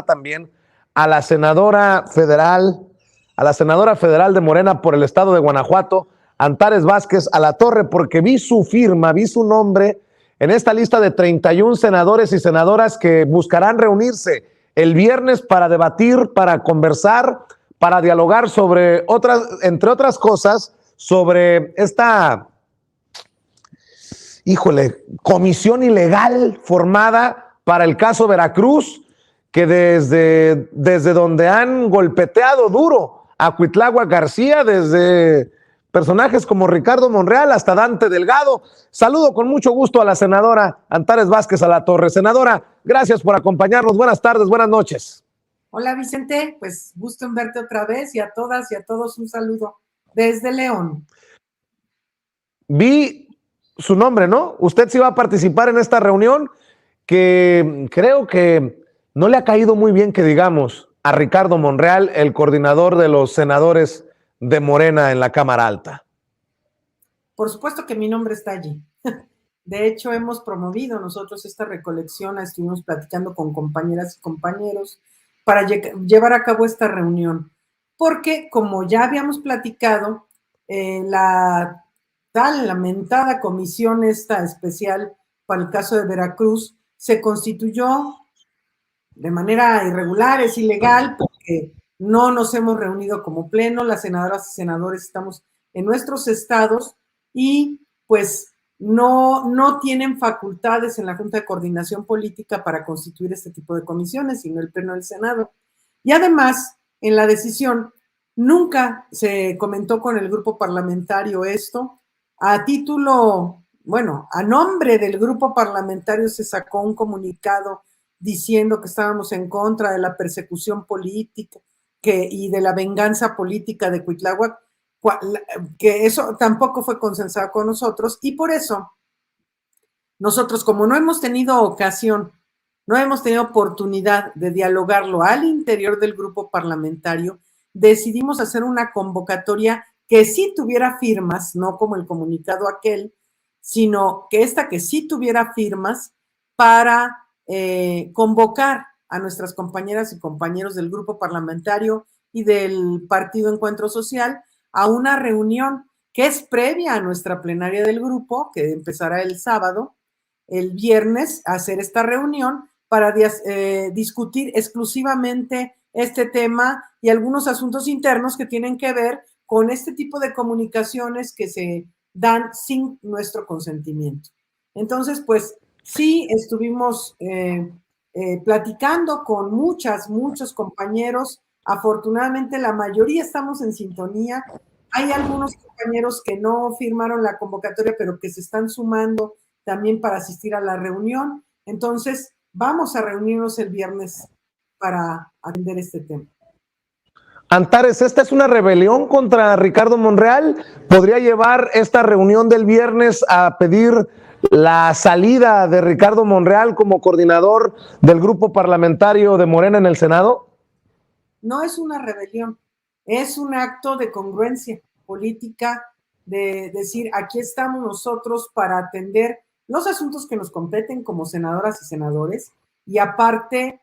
saludar también a la senadora federal de Morena por el estado de Guanajuato, Antares Vázquez Alatorre, porque vi su firma, vi su nombre en esta lista de 31 senadores y senadoras que buscarán reunirse el viernes para debatir, para conversar, para dialogar sobre entre otras cosas, sobre esta, comisión ilegal formada para el caso Veracruz, que desde donde han golpeteado duro a Cuitláhuac García, desde personajes como Ricardo Monreal hasta Dante Delgado. Saludo con mucho gusto a la senadora Antares Vázquez Alatorre. Senadora, gracias por acompañarnos. Buenas tardes, buenas noches. Hola Vicente, pues gusto en verte otra vez, y a todas y a todos un saludo desde León. Vi su nombre, ¿no? Usted sí va a participar en esta reunión que creo que no le ha caído muy bien, que digamos, a Ricardo Monreal, el coordinador de los senadores de Morena en la Cámara Alta. Por supuesto que mi nombre está allí. De hecho, hemos promovido nosotros esta recolección, estuvimos platicando con compañeras y compañeros para llevar a cabo esta reunión, porque como ya habíamos platicado, la tan lamentada comisión esta especial para el caso de Veracruz se constituyó de manera irregular, es ilegal, porque no nos hemos reunido como pleno, las senadoras y senadores estamos en nuestros estados y pues no tienen facultades en la Junta de Coordinación Política para constituir este tipo de comisiones, sino el Pleno del Senado. Y además, en la decisión, nunca se comentó con el grupo parlamentario esto. A título, a nombre del grupo parlamentario se sacó un comunicado diciendo que estábamos en contra de la persecución política y de la venganza política de Cuitláhuac, que eso tampoco fue consensado con nosotros, y por eso nosotros, como no hemos tenido ocasión, no hemos tenido oportunidad de dialogarlo al interior del grupo parlamentario, decidimos hacer una convocatoria que sí tuviera firmas, no como el comunicado aquel, sino que sí tuviera firmas para convocar a nuestras compañeras y compañeros del grupo parlamentario y del Partido Encuentro Social a una reunión que es previa a nuestra plenaria del grupo, que empezará el sábado, el viernes, hacer esta reunión para discutir exclusivamente este tema y algunos asuntos internos que tienen que ver con este tipo de comunicaciones que se dan sin nuestro consentimiento. Entonces, pues, sí estuvimos platicando con muchos compañeros. Afortunadamente, la mayoría estamos en sintonía. Hay algunos compañeros que no firmaron la convocatoria, pero que se están sumando también para asistir a la reunión. Entonces, vamos a reunirnos el viernes para atender este tema. Antares, ¿esta es una rebelión contra Ricardo Monreal? ¿Podría llevar esta reunión del viernes a pedir la salida de Ricardo Monreal como coordinador del grupo parlamentario de Morena en el Senado? No es una rebelión, es un acto de congruencia política, de decir, aquí estamos nosotros para atender los asuntos que nos competen como senadoras y senadores, y aparte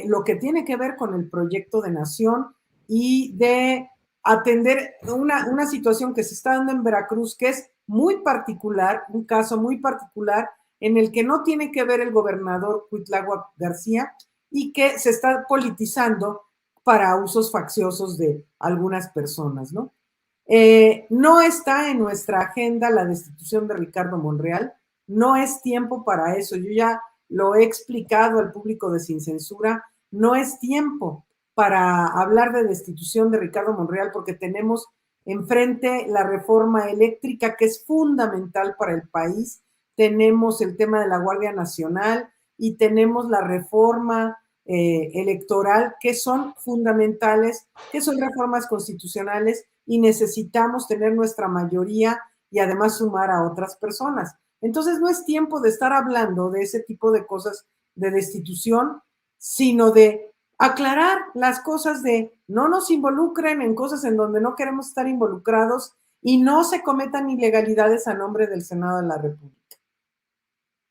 lo que tiene que ver con el proyecto de nación y de atender una situación que se está dando en Veracruz, que es muy particular, un caso muy particular en el que no tiene que ver el gobernador Cuitláhuac García y que se está politizando para usos facciosos de algunas personas, ¿no? No está en nuestra agenda la destitución de Ricardo Monreal, no es tiempo para eso, yo ya lo he explicado al público de Sin Censura, no es tiempo para hablar de destitución de Ricardo Monreal porque tenemos enfrente la reforma eléctrica que es fundamental para el país, tenemos el tema de la Guardia Nacional y tenemos la reforma electoral que son fundamentales, que son reformas constitucionales y necesitamos tener nuestra mayoría y además sumar a otras personas. Entonces no es tiempo de estar hablando de ese tipo de cosas de destitución, sino de aclarar las cosas, de no nos involucren en cosas en donde no queremos estar involucrados y no se cometan ilegalidades a nombre del Senado de la República.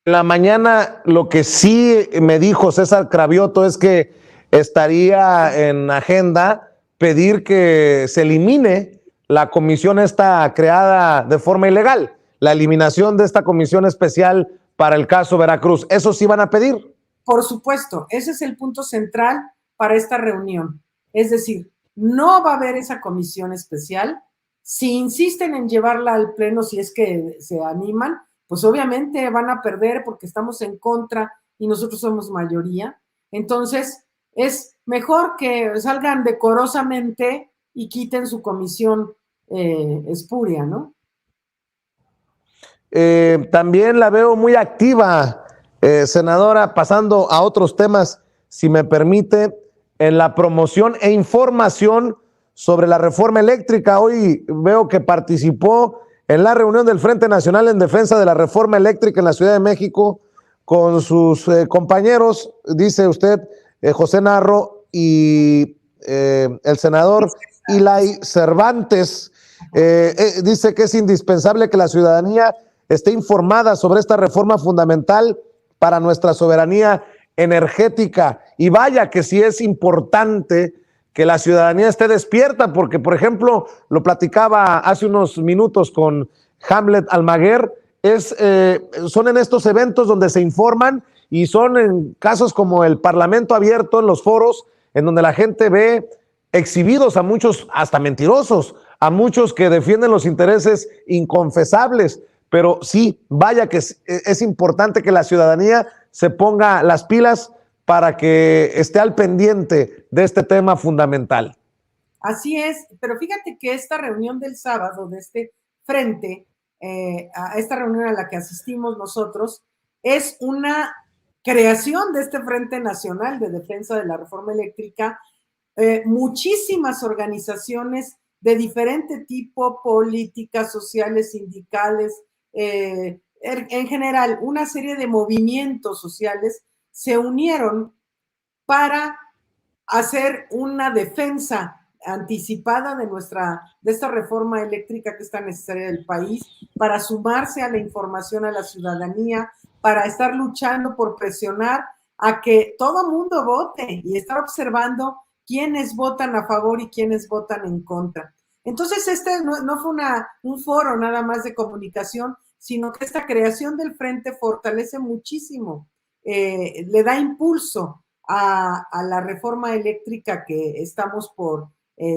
En la mañana lo que sí me dijo César Cravioto es que estaría en agenda pedir que se elimine la comisión esta creada de forma ilegal, la eliminación de esta comisión especial para el caso Veracruz. ¿Eso sí van a pedir? Por supuesto, ese es el punto central para esta reunión. Es decir, no va a haber esa comisión especial. Si insisten en llevarla al pleno, si es que se animan, pues obviamente van a perder porque estamos en contra y nosotros somos mayoría. Entonces, es mejor que salgan decorosamente y quiten su comisión espuria, ¿no? También la veo muy activa, senadora, pasando a otros temas, si me permite, en la promoción e información sobre la reforma eléctrica. Hoy veo que participó en la reunión del Frente Nacional en Defensa de la Reforma Eléctrica en la Ciudad de México con sus compañeros, dice usted, José Narro y el senador Ilay Cervantes. Dice que es indispensable que la ciudadanía esté informada sobre esta reforma fundamental para nuestra soberanía energética. Y vaya que sí es importante que la ciudadanía esté despierta, porque, por ejemplo, lo platicaba hace unos minutos con Hamlet Almaguer, son en estos eventos donde se informan y son en casos como el Parlamento abierto, en los foros, en donde la gente ve exhibidos a muchos, hasta mentirosos, a muchos que defienden los intereses inconfesables. Pero sí, vaya que es importante que la ciudadanía se ponga las pilas para que esté al pendiente de este tema fundamental. Así es, pero fíjate que esta reunión del sábado de este frente, a esta reunión a la que asistimos nosotros, es una creación de este Frente Nacional de Defensa de la Reforma Eléctrica. Muchísimas organizaciones de diferente tipo, políticas, sociales, sindicales, en general, una serie de movimientos sociales se unieron para hacer una defensa anticipada de esta reforma eléctrica que es tan necesaria del país, para sumarse a la información a la ciudadanía, para estar luchando por presionar a que todo mundo vote y estar observando quiénes votan a favor y quiénes votan en contra. Entonces, este no fue un foro nada más de comunicación, sino que esta creación del frente fortalece muchísimo, le da impulso a la reforma eléctrica que estamos por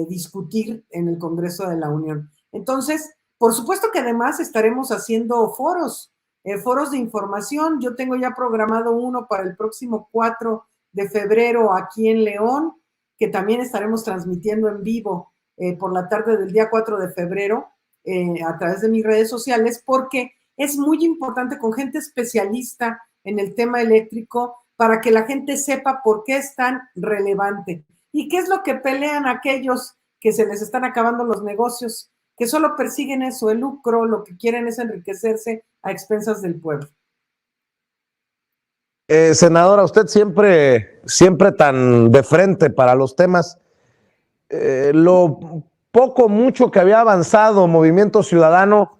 discutir en el Congreso de la Unión. Entonces, por supuesto que además estaremos haciendo foros de información. Yo tengo ya programado uno para el próximo 4 de febrero aquí en León, que también estaremos transmitiendo en vivo por la tarde del día 4 de febrero a través de mis redes sociales, porque es muy importante con gente especialista en el tema eléctrico para que la gente sepa por qué es tan relevante y qué es lo que pelean aquellos que se les están acabando los negocios, que solo persiguen eso, el lucro, lo que quieren es enriquecerse a expensas del pueblo. Senadora, usted siempre tan de frente para los temas. Lo poco, mucho que había avanzado Movimiento Ciudadano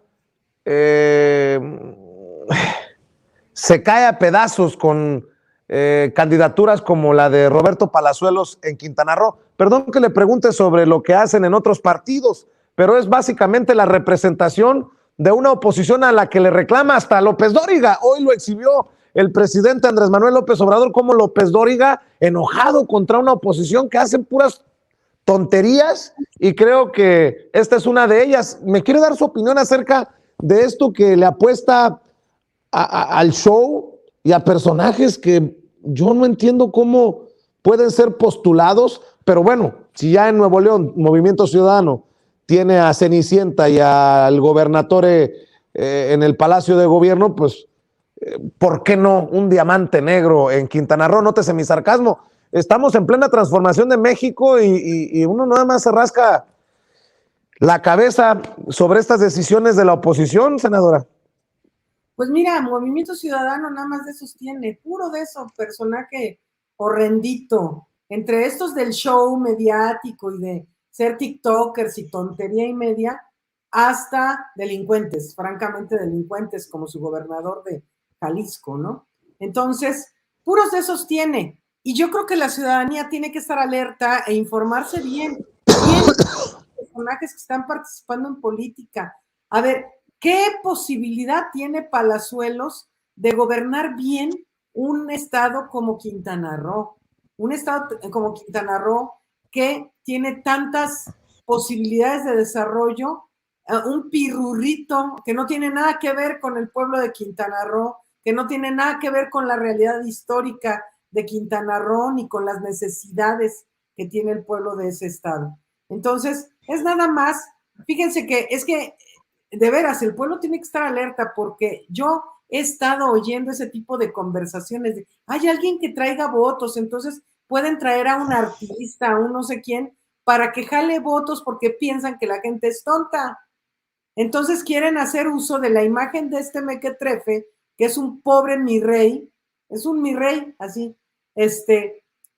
se cae a pedazos con candidaturas como la de Roberto Palazuelos en Quintana Roo. Perdón que le pregunte sobre lo que hacen en otros partidos, pero es básicamente la representación de una oposición a la que le reclama hasta López Dóriga. Hoy lo exhibió el presidente Andrés Manuel López Obrador como López Dóriga enojado contra una oposición que hacen puras tonterías, y creo que esta es una de ellas. ¿Me quiere dar su opinión acerca de esto que le apuesta al show y a personajes que yo no entiendo cómo pueden ser postulados? Pero bueno, si ya en Nuevo León Movimiento Ciudadano tiene a Cenicienta y al gobernatore en el Palacio de Gobierno, pues ¿por qué no un diamante negro en Quintana Roo? Nótese mi sarcasmo. Estamos en plena transformación de México y uno nada más se rasca la cabeza sobre estas decisiones de la oposición, senadora. Pues mira, Movimiento Ciudadano nada más de esos tiene, puro de eso, personaje horrendito, entre estos del show mediático y de ser tiktokers y tontería y media, hasta delincuentes, francamente delincuentes, como su gobernador de Jalisco, ¿no? Entonces, puros de esos tiene. Y yo creo que la ciudadanía tiene que estar alerta e informarse bien quiénes son los personajes que están participando en política. A ver, ¿qué posibilidad tiene Palazuelos de gobernar bien un estado como Quintana Roo? Un estado como Quintana Roo que tiene tantas posibilidades de desarrollo, un pirurrito que no tiene nada que ver con el pueblo de Quintana Roo, que no tiene nada que ver con la realidad histórica de Quintana Roo ni con las necesidades que tiene el pueblo de ese estado. Entonces, es nada más, fíjense que es que, de veras, el pueblo tiene que estar alerta porque yo he estado oyendo ese tipo de conversaciones de, hay alguien que traiga votos, entonces pueden traer a un artista, a un no sé quién, para que jale votos porque piensan que la gente es tonta. Entonces quieren hacer uso de la imagen de este mequetrefe, que es un pobre mi rey, es un mi rey, así,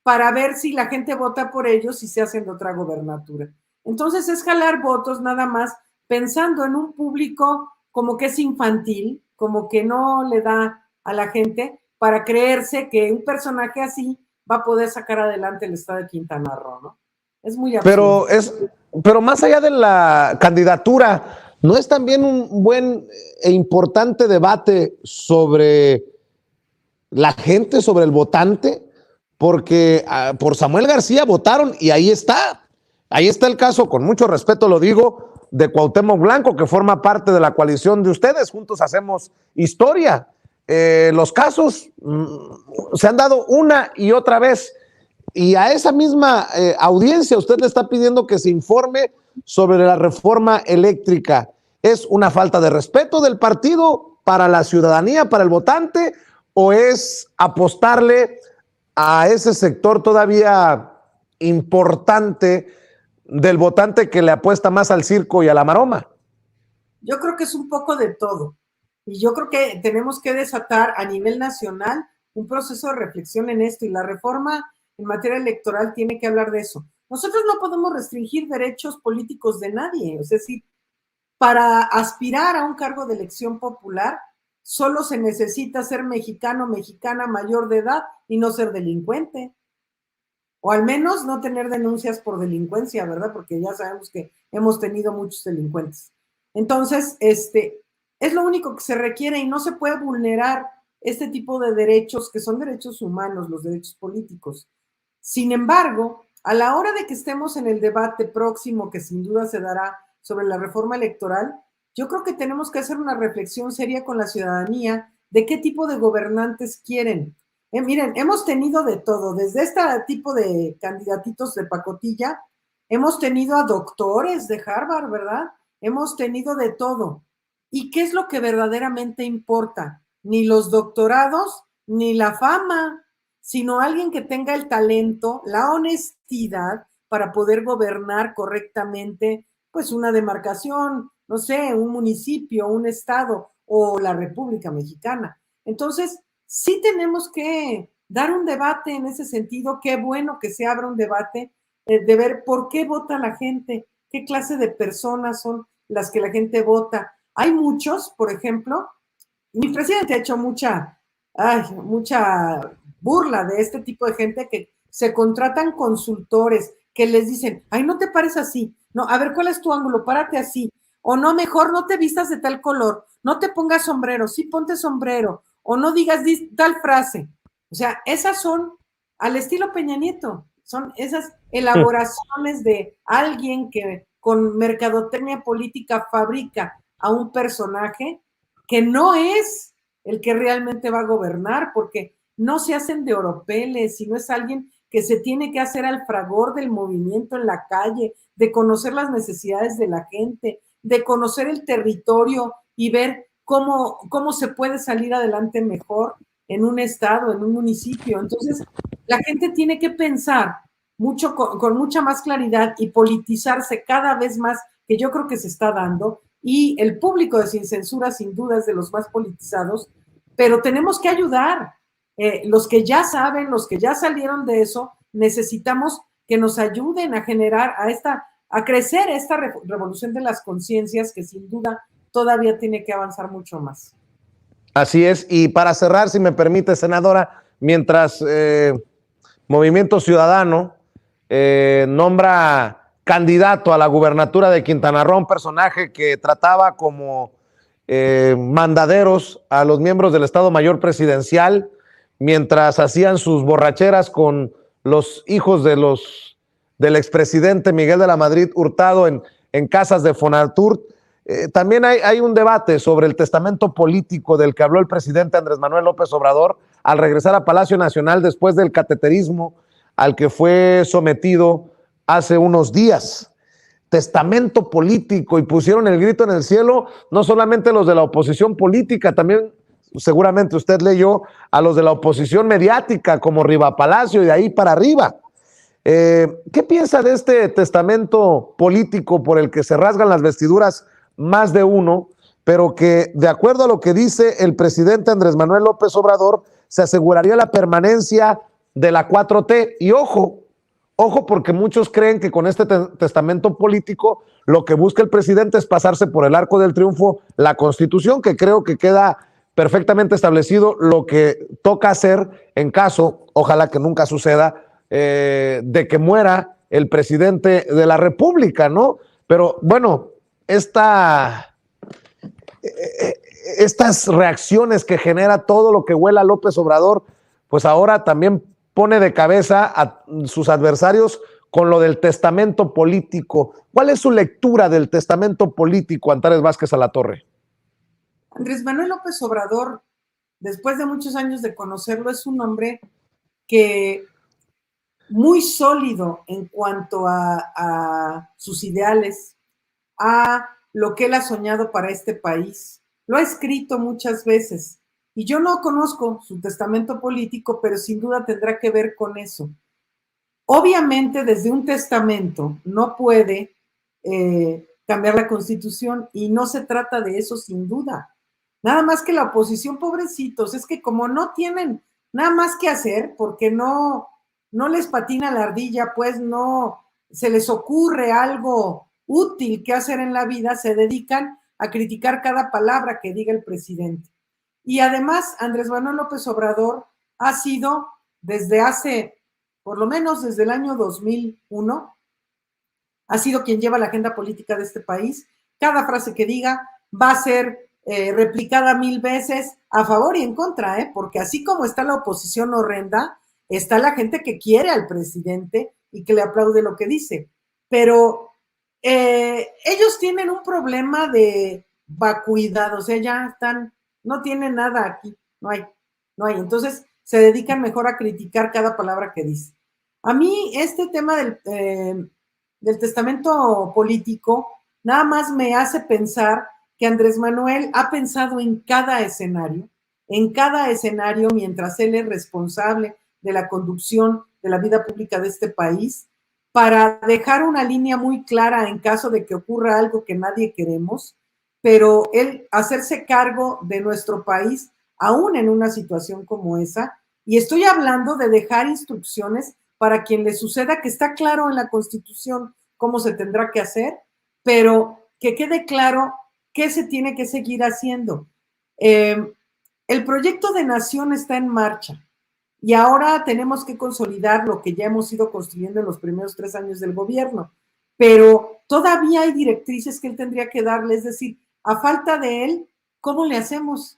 para ver si la gente vota por ellos y se hacen de otra gobernatura. Entonces es jalar votos nada más pensando en un público como que es infantil, como que no le da a la gente para creerse que un personaje así va a poder sacar adelante el estado de Quintana Roo, ¿no? Es muy absurdo. Pero más allá de la candidatura, ¿no es también un buen e importante debate sobre la gente, sobre el votante? Porque por Samuel García votaron y ahí está. Ahí está el caso, con mucho respeto lo digo, de Cuauhtémoc Blanco, que forma parte de la coalición de ustedes. Juntos hacemos historia. Los casos se han dado una y otra vez. Y a esa misma audiencia usted le está pidiendo que se informe sobre la reforma eléctrica. ¿Es una falta de respeto del partido para la ciudadanía, para el votante, o es apostarle a ese sector todavía importante del votante que le apuesta más al circo y a la maroma? Yo creo que es un poco de todo. Y yo creo que tenemos que desatar a nivel nacional un proceso de reflexión en esto. Y la reforma en materia electoral tiene que hablar de eso. Nosotros no podemos restringir derechos políticos de nadie. Es decir, para aspirar a un cargo de elección popular, solo se necesita ser mexicano, mexicana mayor de edad y no ser delincuente. O al menos no tener denuncias por delincuencia, ¿verdad? Porque ya sabemos que hemos tenido muchos delincuentes. Entonces, es lo único que se requiere y no se puede vulnerar este tipo de derechos que son derechos humanos, los derechos políticos. Sin embargo, a la hora de que estemos en el debate próximo, que sin duda se dará sobre la reforma electoral, yo creo que tenemos que hacer una reflexión seria con la ciudadanía de qué tipo de gobernantes quieren. Miren, hemos tenido de todo, desde este tipo de candidatitos de pacotilla, hemos tenido a doctores de Harvard, ¿verdad? Hemos tenido de todo. ¿Y qué es lo que verdaderamente importa? Ni los doctorados, ni la fama, sino alguien que tenga el talento, la honestidad para poder gobernar correctamente, pues una demarcación, no sé, un municipio, un estado o la República Mexicana. Entonces, sí tenemos que dar un debate en ese sentido. Qué bueno que se abra un debate de ver por qué vota la gente, qué clase de personas son las que la gente vota. Hay muchos, por ejemplo, mi presidente ha hecho mucha burla de este tipo de gente que se contratan consultores que les dicen, ay, no te pares así, no, a ver, ¿cuál es tu ángulo? Párate así, o no, mejor no te vistas de tal color, no te pongas sombrero, sí ponte sombrero, o no digas tal frase. O sea, esas son al estilo Peña Nieto, son esas elaboraciones de alguien que con mercadotecnia política fabrica a un personaje que no es el que realmente va a gobernar, porque no se hacen de oropeles, sino es alguien que se tiene que hacer al fragor del movimiento en la calle, de conocer las necesidades de la gente, de conocer el territorio y ver cómo se puede salir adelante mejor en un estado, en un municipio. Entonces, la gente tiene que pensar mucho con mucha más claridad y politizarse cada vez más, que yo creo que se está dando, y el público de Sin Censura sin duda es de los más politizados, pero tenemos que ayudar. Los que ya saben, los que ya salieron de eso, necesitamos que nos ayuden a generar a crecer esta revolución de las conciencias que sin duda todavía tiene que avanzar mucho más. Así es, y para cerrar, si me permite, senadora, mientras Movimiento Ciudadano nombra candidato a la gubernatura de Quintana Roo un personaje que trataba como mandaderos a los miembros del Estado Mayor Presidencial mientras hacían sus borracheras con los hijos del expresidente Miguel de la Madrid Hurtado en casas de Fonatur. También hay un debate sobre el testamento político del que habló el presidente Andrés Manuel López Obrador al regresar a Palacio Nacional después del cateterismo al que fue sometido hace unos días. Testamento político, y pusieron el grito en el cielo, no solamente los de la oposición política, también seguramente usted leyó a los de la oposición mediática como Riva Palacio y de ahí para arriba. ¿Qué piensa de este testamento político por el que se rasgan las vestiduras más de uno, pero que, de acuerdo a lo que dice el presidente Andrés Manuel López Obrador, se aseguraría la permanencia de la 4T? Y ojo, porque muchos creen que con este testamento político lo que busca el presidente es pasarse por el arco del triunfo la Constitución, que creo que queda perfectamente establecido lo que toca hacer en caso, ojalá que nunca suceda, de que muera el presidente de la República, ¿no? Pero bueno, estas reacciones que genera todo lo que huela a López Obrador, pues ahora también pone de cabeza a sus adversarios con lo del testamento político. ¿Cuál es su lectura del testamento político, Antares Vázquez Alatorre? Andrés Manuel López Obrador, después de muchos años de conocerlo, es un hombre que muy sólido en cuanto a sus ideales, a lo que él ha soñado para este país. Lo ha escrito muchas veces. Y yo no conozco su testamento político, pero sin duda tendrá que ver con eso. Obviamente, desde un testamento no puede cambiar la Constitución, y no se trata de eso sin duda. Nada más que la oposición, pobrecitos, es que como no tienen nada más que hacer, porque no les patina la ardilla, pues no se les ocurre algo útil que hacer en la vida, se dedican a criticar cada palabra que diga el presidente. Y además, Andrés Manuel López Obrador ha sido, desde hace, por lo menos desde el año 2001, ha sido quien lleva la agenda política de este país. Cada frase que diga va a ser replicada 1000 veces a favor y en contra, porque así como está la oposición horrenda, está la gente que quiere al presidente y que le aplaude lo que dice. Pero ellos tienen un problema de vacuidad, o sea, ya están, no tienen nada aquí, no hay. Entonces se dedican mejor a criticar cada palabra que dice. A mí este tema del testamento político nada más me hace pensar que Andrés Manuel ha pensado en cada escenario mientras él es responsable de la conducción de la vida pública de este país, para dejar una línea muy clara en caso de que ocurra algo que nadie queremos, pero él hacerse cargo de nuestro país aún en una situación como esa. Y estoy hablando de dejar instrucciones para quien le suceda, que está claro en la Constitución cómo se tendrá que hacer, pero que quede claro qué se tiene que seguir haciendo. El proyecto de nación está en marcha y ahora tenemos que consolidar lo que ya hemos ido construyendo en los primeros 3 años del gobierno, pero todavía hay directrices que él tendría que darle, es decir, a falta de él, ¿cómo le hacemos?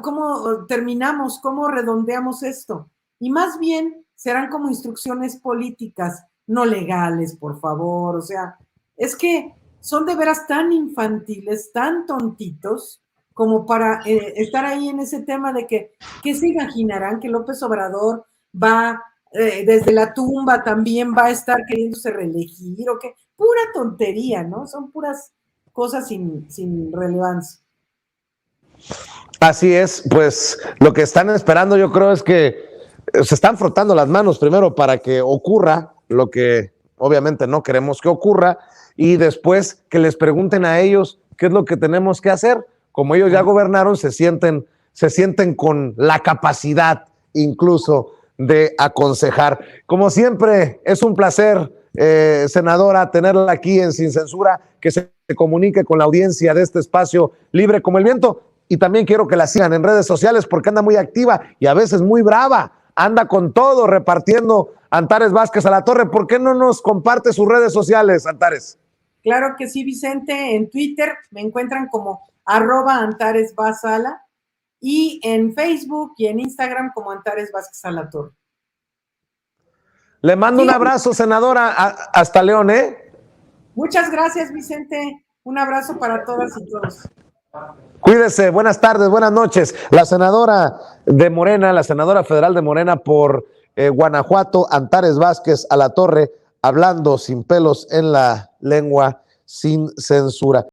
¿Cómo terminamos? ¿Cómo redondeamos esto? Y más bien serán como instrucciones políticas, no legales, por favor. O sea, es que son de veras tan infantiles, tan tontitos, como para estar ahí en ese tema de que, ¿qué se imaginarán? Que López Obrador va desde la tumba también va a estar queriéndose reelegir, o qué, pura tontería, ¿no? Son puras cosas sin relevancia. Así es, pues lo que están esperando yo creo es que se están frotando las manos primero para que ocurra lo que obviamente no queremos que ocurra, y después que les pregunten a ellos qué es lo que tenemos que hacer. Como ellos ya gobernaron, se sienten con la capacidad incluso de aconsejar. Como siempre, es un placer, senadora, tenerla aquí en Sin Censura, que se comunique con la audiencia de este espacio libre como el viento. Y también quiero que la sigan en redes sociales porque anda muy activa y a veces muy brava. anda con todo repartiendo Antares Vázquez Alatorre. ¿Por qué no nos comparte sus redes sociales, Antares? Claro que sí, Vicente. En Twitter me encuentran como @AntaresVazala y en Facebook y en Instagram como Antares Vázquez Alatorre. Le mando un abrazo, senadora, hasta León, ¿eh? Muchas gracias, Vicente. Un abrazo para todas y todos. Cuídese, buenas tardes, buenas noches. La senadora de Morena, la senadora federal de Morena por Guanajuato, Antares Vázquez Alatorre, hablando sin pelos en la lengua, sin censura.